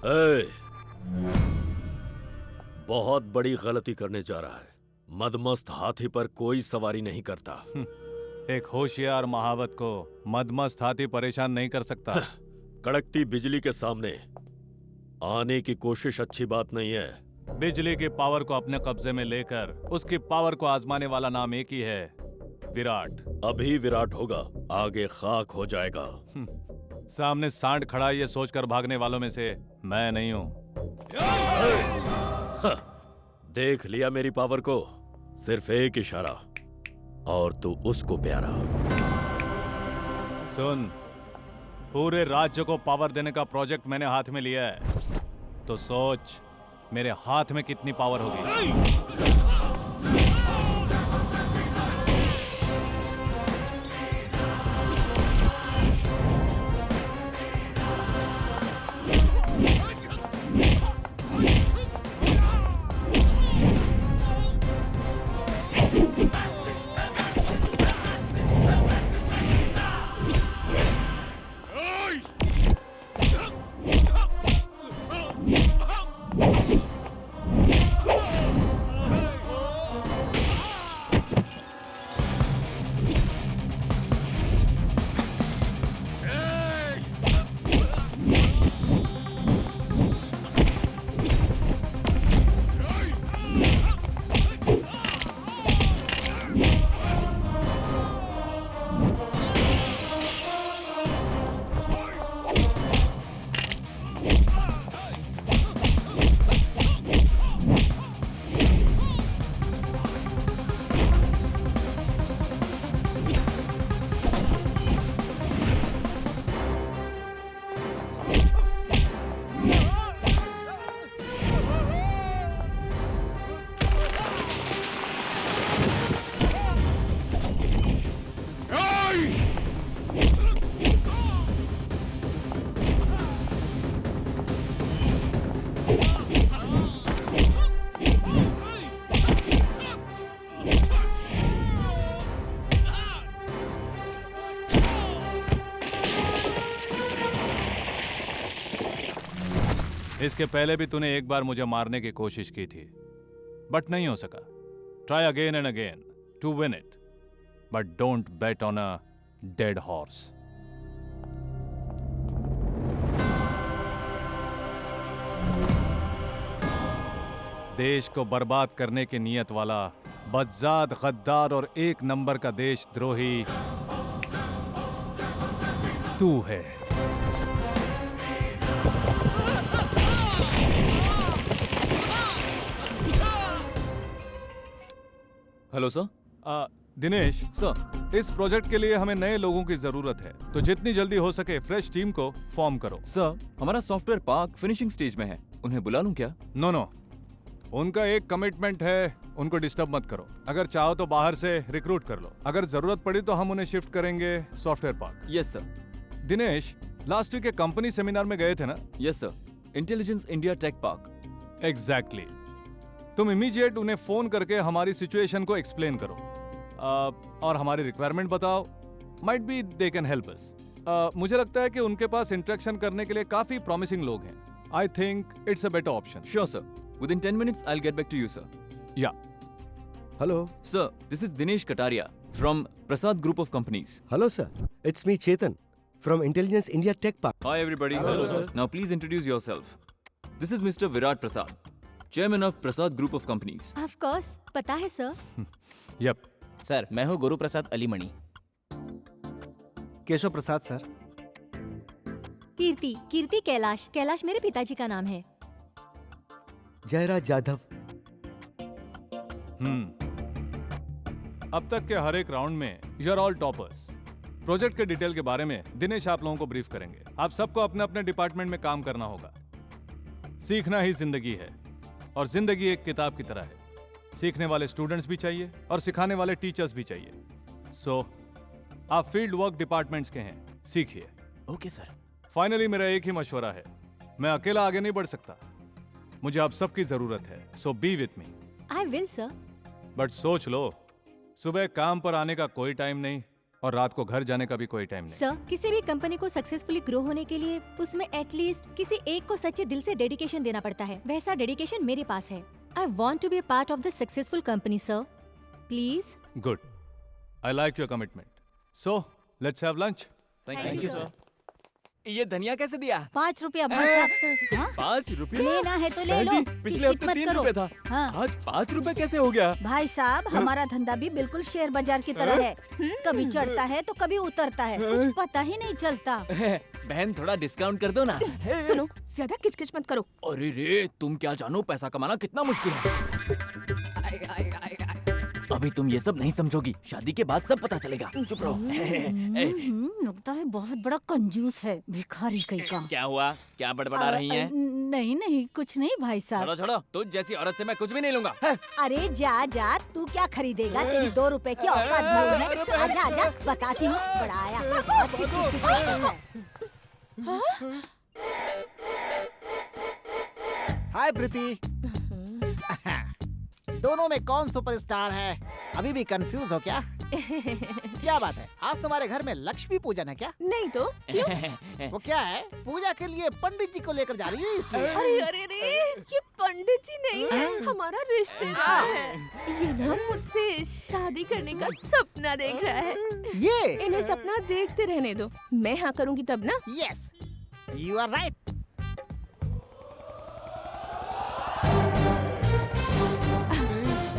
ए, बहुत बड़ी गलती करने जा रहा है। मदमस्त हाथी पर कोई सवारी नहीं करता। एक होशियार महावत को मदमस्त हाथी परेशान नहीं कर सकता। कड़कती बिजली के सामने आने की कोशिश अच्छी बात नहीं है। बिजली की पावर को अपने कब्जे में लेकर उसकी पावर को आजमाने वाला नाम एक ही है, विराट। अभी विराट होगा, आगे खाक हो जाएगा। सामने सांड खड़ा है ये सोचकर भागने वालों में से मैं नहीं हूं। देख लिया मेरी पावर को, सिर्फ एक इशारा और तू उसको प्यारा। सुन, पूरे राज्य को पावर देने का प्रोजेक्ट मैंने हाथ में लिया है, तो सोच मेरे हाथ में कितनी पावर होगी। इसके पहले भी तूने एक बार मुझे मारने की कोशिश की थी, बट नहीं हो सका। Try again and again to win it, but don't bet on a dead horse. देश को बर्बाद करने की नीयत वाला बदजात, गद्दार और एक नंबर का देशद्रोही तू है। Hello sir. दिनेश सर। इस प्रोजेक्ट के लिए हमें नए लोगों की जरूरत है, तो जितनी जल्दी हो सके फ्रेश टीम को फॉर्म करो। सर, हमारा सॉफ्टवेयर पार्क फिनिशिंग स्टेज में है, उन्हें बुला लूं क्या? नो नो, उनका एक कमिटमेंट है, उनको डिस्टर्ब मत करो। अगर चाहो तो बाहर से रिक्रूट कर लो, अगर जरूरत पड़ी तो हम उन्हें शिफ्ट करेंगे software park. Yes sir. Dinesh, last week एक कंपनी सेमिनार में गए थे ना? Yes sir, intelligence India tech park. Exactly. तुम इमीडिएट उन्हें फोन करके हमारी सिचुएशन को एक्सप्लेन करो और हमारी रिक्वायरमेंट बताओ। Might be they can help us. मुझे लगता है कि उनके पास इंटरेक्शन करने के लिए काफी प्रॉमिसिंग लोग हैं। I think it's a better option. Sure sir, with in 10 minutes I'll get back to you sir. या Hello. Sir, this is Dinesh Kataria from Prasad Group of Companies. Hello, sir. It's me, Chetan, from Intelligence India Tech Park. Hi everybody. Hello, sir. Now please introduce yourself. This is Mr. Virat Prasad, Chairman of Prasad Group of Companies. Of course, पता है sir. Yup. Sir, मैं हूँ Guru Prasad अलीमणि। Keshav Prasad sir. कीर्ति कैलाश मेरे पिताजी का नाम है। जयराज जाधव। अब तक के हर एक राउंड में you are all toppers. Project के डिटेल के बारे में दिनेश आप लोगों को ब्रीफ करेंगे। आप सबको अपने अपने डिपार्टमेंट में काम करना होगा। सीखना ही जिंदगी है और जिंदगी एक किताब की तरह है। सीखने वाले स्टूडेंट्स भी चाहिए और सिखाने वाले टीचर्स भी चाहिए। सो आप फील्ड वर्क डिपार्टमेंट्स के हैं, सीखिए। Okay sir. फाइनली मेरा एक ही मशवरा है, मैं अकेला आगे नहीं बढ़ सकता, मुझे आप सबकी जरूरत है। So be with me. I will sir. But सोच लो, सुबह काम पर आने का कोई टाइम नहीं और रात को घर जाने का भी कोई टाइम नहीं। सर, किसी भी कंपनी को सक्सेसफुली ग्रो होने के लिए उसमें एटलीस्ट किसी एक को सच्चे दिल से डेडिकेशन देना पड़ता है। वैसा डेडिकेशन मेरे पास है। I want to be a part of the successful company sir, please. Good, I like your commitment. So let's have lunch. Thank you sir. ये धनिया कैसे दिया? 5 रुपया भाई साहब। हाँ? 5 रुपये? लेना है तो ले लो। पिछले हफ्ते 3 रुपए था। हाँ। आज 5 रुपए कैसे हो गया? भाई साहब, हमारा धंधा भी बिल्कुल शेयर बाजार की तरह है। कभी चढ़ता है तो कभी उतरता है, कुछ पता ही नहीं चलता। बहन थोड़ा डिस्काउंट कर दो ना। सुनो, ज्यादा किचकिच मत करो। अरे रे, तुम क्या जानो पैसा कमाना कितना मुश्किल है। अभी तुम ये सब नहीं समझोगी, शादी के बाद सब पता चलेगा। चुप रहो। लगता है बहुत बड़ा कंजूस है, भिखारी कहीं का। क्या हुआ? क्या बड़बड़ा रही हैं? नहीं नहीं, कुछ नहीं भाई साहब। छोड़ो छोड़ो, तुझ जैसी औरत से मैं कुछ भी नहीं लूंगा। अरे जा जा, तू क्या खरीदेगा? तेरी 2 रुपए की औकात नहीं है। आजा आजा, बताती हूँ। बड़ा आया। हाय प्रीति। दोनों में कौन सुपरस्टार है? अभी भी कंफ्यूज हो क्या? क्या बात है, आज तुम्हारे घर में लक्ष्मी पूजन है क्या? नहीं तो क्यों? वो क्या है, पूजा के लिए पंडित जी को लेकर जा रही है इसलिए। अरे अरे रे, ये पंडित जी नहीं है, हमारा रिश्तेदार है। ये ना मुझसे शादी करने का सपना देख रहा है। ये इन्हें सपना देखते रहने दो, मैं हाँ करूँगी तब ना। Yes, you are right.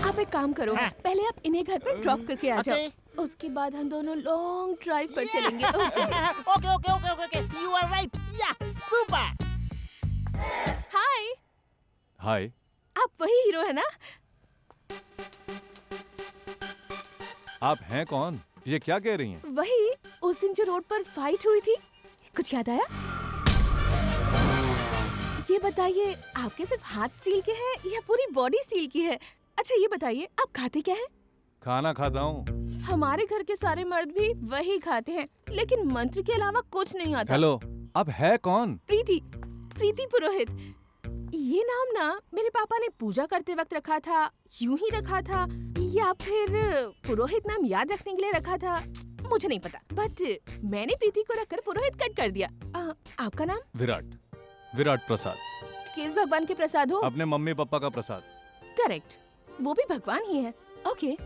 आप एक काम करो, पहले आप इन्हें घर पर ड्रॉप करके आ जाओ। Okay. उसके बाद हम दोनों लॉन्ग ड्राइव पर चलेंगे। Okay okay okay okay, you are right. Yeah super. Hi, hi. आप वही हीरो है ना? आप हैं कौन? ये क्या कह रही हैं? वही उस दिन जो रोड पर फाइट हुई थी, कुछ याद आया? ये बताइए, आपके सिर्फ हाथ स्टील के हैं या पूरी बॉडी स्टील की है? अच्छा ये बताइए, आप खाते क्या हैं? खाना खाता हूँ। हमारे घर के सारे मर्द भी वही खाते हैं, लेकिन मंत्र के अलावा कुछ नहीं आता। हेलो, अब है कौन? प्रीति पुरोहित। ये नाम ना मेरे पापा ने पूजा करते वक्त रखा था, यूं ही रखा था, या फिर पुरोहित नाम याद रखने के लिए रखा था, मुझे नहीं पता। बट मैंने प्रीति को रखकर पुरोहित कट कर दिया। आपका नाम? विराट प्रसाद। किस भगवान के प्रसाद हो? अपने मम्मी पापा का प्रसाद। करेक्ट, वो भी भगवान ही है। ओके,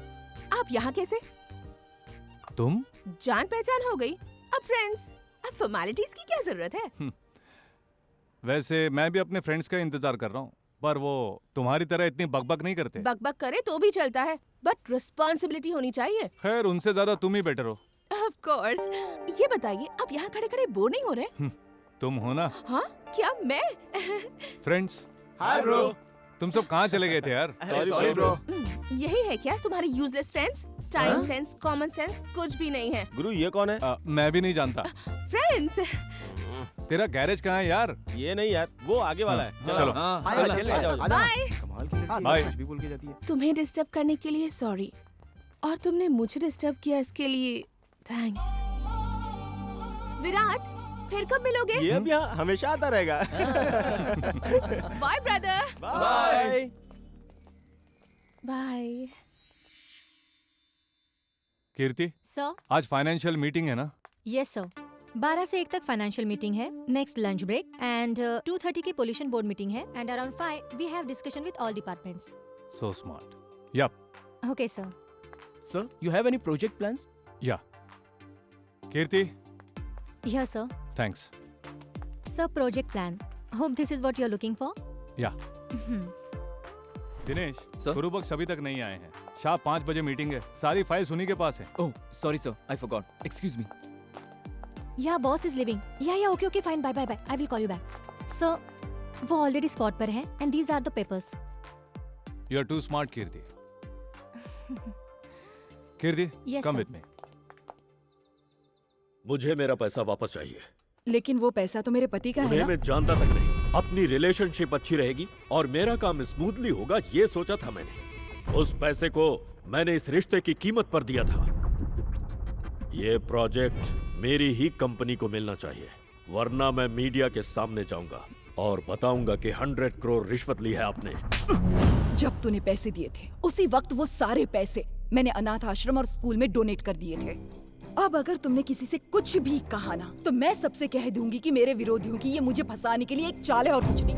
आप यहाँ कैसे? तुम? जान पहचान हो गई, अब फ्रेंड्स। अब फॉर्मेलिटीज की क्या जरूरत है? वैसे मैं भी अपने फ्रेंड्स का इंतजार कर रहा हूँ, पर वो तुम्हारी तरह इतनी बकबक नहीं करते। बकबक करे तो भी चलता है, बट रिस्पॉन्सिबिलिटी होनी चाहिए। खैर, उनसे ज्यादा तुम ही बेटर हो। Of course. ये बताइए, आप यहाँ खड़े खड़े बोर नहीं हो रहे? तुम हो ना? हाँ, क्या मैं? फ्रेंड्स। Hi bro. तुम सब कहाँ चले गए थे यार? Sorry bro. यही है क्या तुम्हारे useless friends? Time sense, common sense कुछ भी नहीं है। गुरु ये कौन है? मैं भी नहीं जानता। फ्रेंड्स। तेरा गैरेज कहाँ है यार? ये नहीं यार, वो आगे वाला है। चलो। बाय। कमाल की लड़की, बाय। कुछ भी बोल के जाती है। तुम्हें डिस्टर्ब करने के लिए सॉरी, और तुमने मुझे डिस्टर्ब किया इसके लिए थैंक्स। विराट, फिर कब मिलोगे? ये अब यहाँ हमेशा आता रहेगा। Bye brother. Bye. Bye. Kirti, sir. आज फाइनेंशियल मीटिंग है ना? यस सर, 12 से 1 तक फाइनेंशियल मीटिंग है, नेक्स्ट लंच ब्रेक, एंड 2:30 की पोल्यूशन बोर्ड मीटिंग है, and around 5 we have discussion with all departments. So smart. Yup. Okay sir. Sir, you have any project plans? Yeah. Kirti, yes sir. Thanks. Sir, project plan, hope this is what you are looking for. या। Dinesh, sir? गुरु बख्श अभी तक नहीं आए हैं। शाम 5 बजे meeting है, सारी फाइल्स उन्हीं के पास है। Oh, sorry sir, I forgot. Excuse me. Yeah boss is living. Yeah okay okay fine, bye bye bye, I will call you back. Sir, वो ऑलरेडी स्पॉट पर है, and these are the papers. You are too smart Kirti. Kirti, Yes, come sir. With मी। मुझे मेरा पैसा वापस चाहिए। लेकिन वो पैसा तो मेरे पति का है उन्हें ना? मैं जानता तक नहीं। अपनी रिलेशनशिप अच्छी रहेगी और मेरा काम स्मूथली होगा, ये सोचा था मैंने। उस पैसे को मैंने इस रिश्ते की कीमत पर दिया था। ये प्रोजेक्ट मेरी ही कंपनी को मिलना चाहिए, वरना मैं मीडिया के सामने जाऊंगा और बताऊंगा कि 100 करोड़ रिश्वत ली है आपने। जब तूने पैसे दिए थे, उसी वक्त वो सारे पैसे मैंने अनाथ आश्रम और स्कूल में डोनेट कर दिए थे। अब अगर तुमने किसी से कुछ भी कहा ना तो मैं सबसे कह दूंगी कि मेरे विरोधियों की ये मुझे फंसाने के लिए एक चाल है और कुछ नहीं।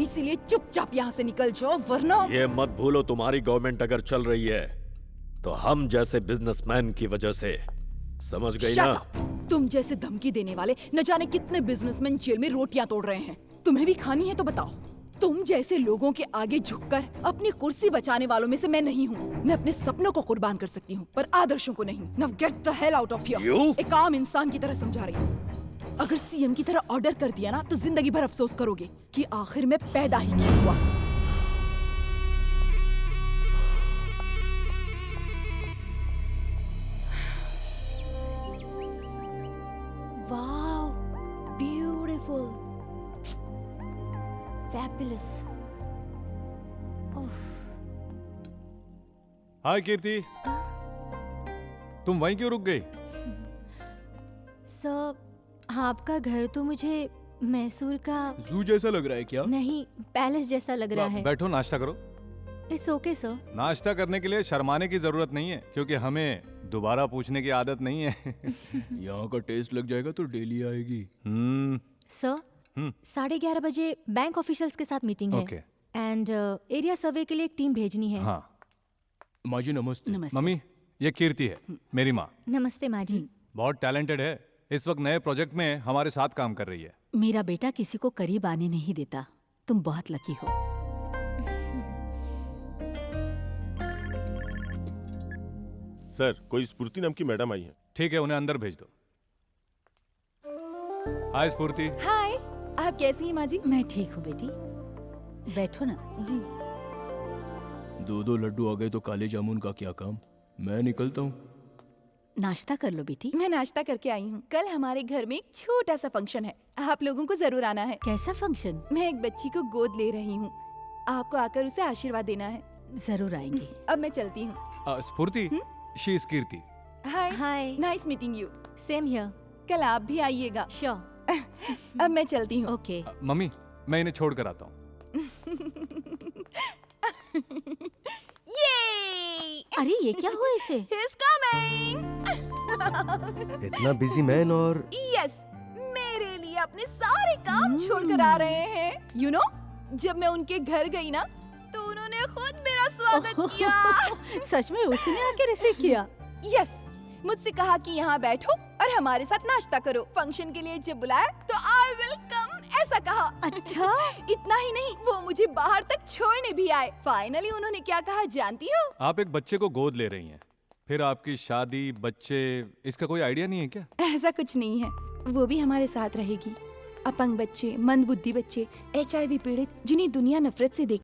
इसीलिए चुपचाप यहाँ से निकल जाओ वरना। ये मत भूलो, तुम्हारी गवर्नमेंट अगर चल रही है तो हम जैसे बिजनेसमैन की वजह से, समझ गई ना? Shut up! तुम जैसे धमकी देने वाले न जाने कितने बिजनेसमैन जेल में रोटियां तोड़ रहे हैं। तुम्हें भी खानी है तो बताओ। तुम जैसे लोगों के आगे झुककर अपनी कुर्सी बचाने वालों में से मैं नहीं हूँ। मैं अपने सपनों को कुर्बान कर सकती हूँ पर आदर्शों को नहीं। Now get the hell out of here! एक आम इंसान की तरह समझा रही हूँ। अगर सीएम की तरह ऑर्डर कर दिया ना तो जिंदगी भर अफसोस करोगे कि आखिर में पैदा ही क्यों हुआ। Wow, beautiful, fabulous. हाय कीर्ति, तुम वहीं क्यों रुक गई? सर, आपका घर तो मुझे मैसूर का जू जैसा लग रहा है क्या? नहीं, पैलेस जैसा लग रहा है। बैठो, नाश्ता करो। It's okay sir. नाश्ता करने के लिए शर्माने की जरूरत नहीं है क्योंकि हमें दोबारा पूछने की आदत नहीं है। यहाँ का टेस्ट लग जाएगा तो डेली आएगी। सर, 11:30 बजे बैंक ऑफिशियल्स के साथ मीटिंग है। ओके। एंड एरिया सर्वे के लिए एक टीम भेजनी है। हाँ। माँ जी नमस्ते। मम्मी, ये कीर्ति है, मेरी माँ। नमस्ते माँ जी। बहुत टैलेंटेड है, इस वक्त नए प्रोजेक्ट में हमारे साथ काम कर रही है। मेरा बेटा किसी को करीब आने नहीं देता। तुम बहुत लकी हो। सर, कोई स्फूर्ति नाम की मैडम आई है। ठीक है, उन्हें अंदर भेज दो। हाय स्फूर्ति। हाय, आप कैसी हैं माँ जी? मैं ठीक हूँ बेटी, बैठो ना। जी। 2 लड्डू आ गए तो काले जामुन का क्या काम। मैं निकलता हूँ। नाश्ता कर लो बेटी। मैं नाश्ता करके आई हूँ। कल हमारे घर में एक छोटा सा फंक्शन है, आप लोगों को जरूर आना है। कैसा फंक्शन? मैं एक बच्ची को गोद ले रही हूँ, आपको आकर उसे आशीर्वाद देना है। जरूर आएंगे। अब मैं चलती हूँ। स्फूर्ति, she is Kirti. Hi. Hi. Nice meeting you. Same here. कल आप भी आइएगा। श्योर। अब मैं चलती हूँ। ओके। मम्मी, मैं इन्हें छोड़ कर आता हूँ। ये! अरे ये क्या हुआ इसे? He's coming! इतना बिजी मैन और यस, मेरे लिए अपने सारे काम छोड़कर आ रहे हैं। You know, जब मैं उनके घर गई ना तो उन्होंने खुद मेरा स्वागत किया। सच में उसने आके रिसीव किया? यस, मुझसे कहा कि यहाँ बैठो और हमारे साथ नाश्ता करो। फंक्शन के लिए जब बुलाया तो आई विल कम ऐसा कहा। अच्छा। इतना ही नहीं, वो मुझे बाहर तक छोड़ने भी आए। फाइनली उन्होंने क्या कहा जानती हो? आप एक बच्चे को गोद ले रही हैं, फिर आपकी शादी, बच्चे, इसका कोई आइडिया नहीं है क्या? ऐसा कुछ नहीं है, वो भी हमारे साथ रहेगी। अपंग बच्चे, मंदबुद्धि बच्चे, HIV पीड़ित, जिन्हें दुनिया नफरत से देखती